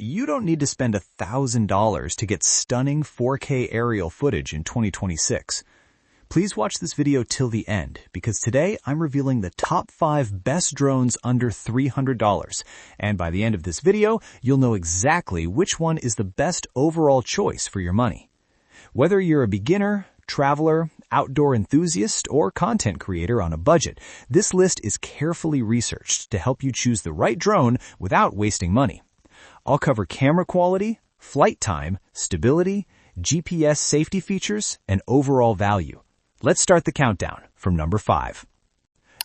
you don't need to spend $1,000 to get stunning 4K aerial footage in 2026. Please watch this video till the end, because today I'm revealing the top 5 best drones under $300. And by the end of this video, you'll know exactly which one is the best overall choice for your money. Whether you're a beginner, traveler, outdoor enthusiast, or content creator on a budget, this list is carefully researched to help you choose the right drone without wasting money. I'll cover camera quality, flight time, stability, GPS safety features, and overall value. Let's start the countdown from number 5.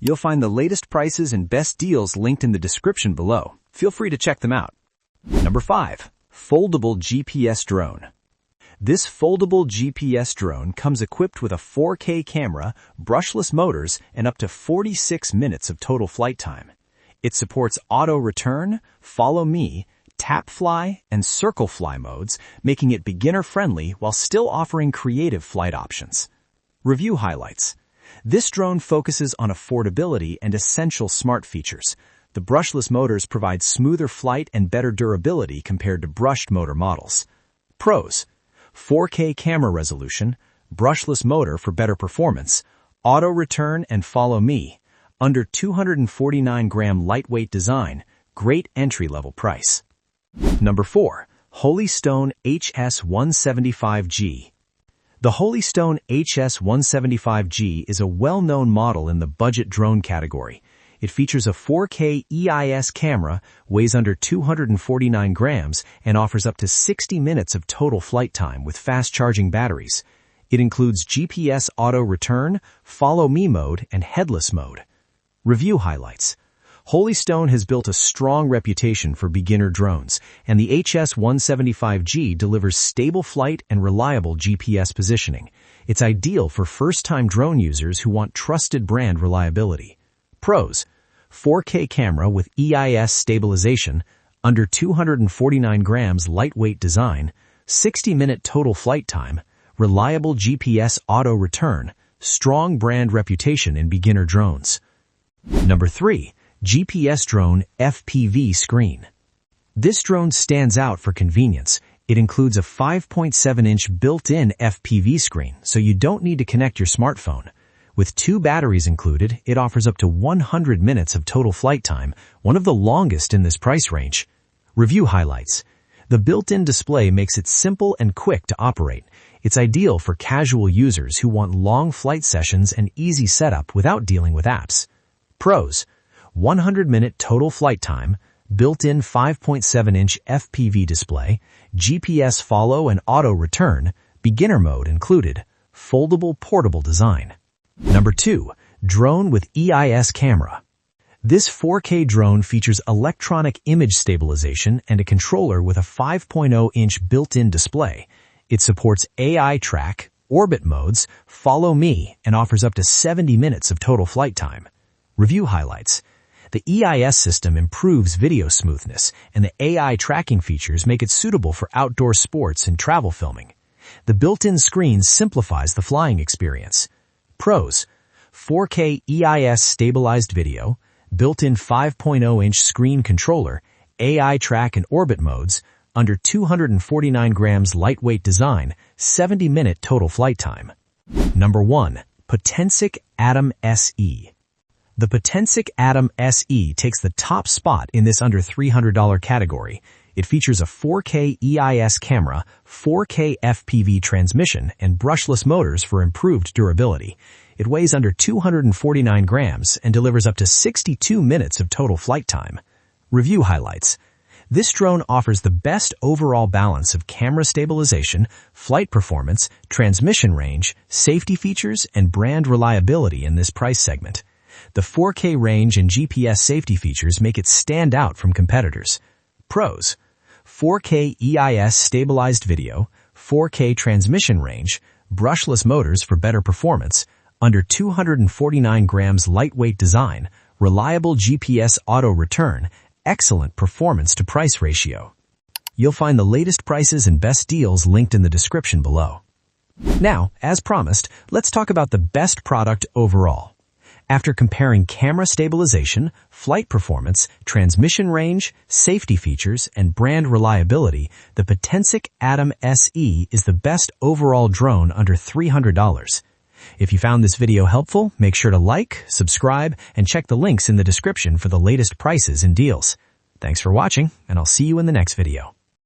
You'll find the latest prices and best deals linked in the description below. Feel free to check them out. Number 5. Foldable GPS Drone. This foldable GPS drone comes equipped with a 4K camera, brushless motors, and up to 46 minutes of total flight time. It supports auto return, follow me, tap fly, and circle fly modes, making it beginner-friendly while still offering creative flight options. Review highlights. This drone focuses on affordability and essential smart features. The brushless motors provide smoother flight and better durability compared to brushed motor models. Pros: 4K camera resolution, brushless motor for better performance, auto return and follow me, under 249-gram lightweight design, great entry-level price. Number 4. Holystone HS175G. The Holystone HS175G is a well-known model in the budget drone category. It features a 4K EIS camera, weighs under 249 grams, and offers up to 60 minutes of total flight time with fast-charging batteries. It includes GPS auto return, follow me mode, and headless mode. Review highlights. Holystone has built a strong reputation for beginner drones, and the HS175G delivers stable flight and reliable GPS positioning. It's ideal for first-time drone users who want trusted brand reliability. Pros: 4K camera with EIS stabilization, under 249 grams lightweight design, 60-minute total flight time, reliable GPS auto return, strong brand reputation in beginner drones. Number 3. GPS Drone FPV Screen. This drone stands out for convenience. It includes a 5.7-inch built-in FPV screen, so you don't need to connect your smartphone. With 2 batteries included, it offers up to 100 minutes of total flight time, one of the longest in this price range. Review highlights. The built-in display makes it simple and quick to operate. It's ideal for casual users who want long flight sessions and easy setup without dealing with apps. Pros: 100-minute total flight time, built-in 5.7-inch FPV display, GPS follow and auto return, beginner mode included, foldable portable design. Number 2. Drone with EIS camera. This 4K drone features electronic image stabilization and a controller with a 5.0-inch built-in display. It supports AI track, orbit modes, follow me, and offers up to 70 minutes of total flight time. Review highlights. The EIS system improves video smoothness, and the AI tracking features make it suitable for outdoor sports and travel filming. The built-in screen simplifies the flying experience. Pros: 4K EIS stabilized video, built-in 5.0-inch screen controller, AI track and orbit modes, under 249 grams lightweight design, 70-minute total flight time. Number 1. Potensic Atom SE. The Potensic Atom SE takes the top spot in this under $300 category. It features a 4K EIS camera, 4K FPV transmission, and brushless motors for improved durability. It weighs under 249 grams and delivers up to 62 minutes of total flight time. Review highlights. This drone offers the best overall balance of camera stabilization, flight performance, transmission range, safety features, and brand reliability in this price segment. The 4K range and GPS safety features make it stand out from competitors. Pros: 4K EIS stabilized video, 4K transmission range, brushless motors for better performance, under 249 grams lightweight design, reliable GPS auto return, excellent performance to price ratio. You'll find the latest prices and best deals linked in the description below. Now, as promised, let's talk about the best product overall. After comparing camera stabilization, flight performance, transmission range, safety features, and brand reliability, the Potensic Atom SE is the best overall drone under $300. If you found this video helpful, make sure to like, subscribe, and check the links in the description for the latest prices and deals. Thanks for watching, and I'll see you in the next video.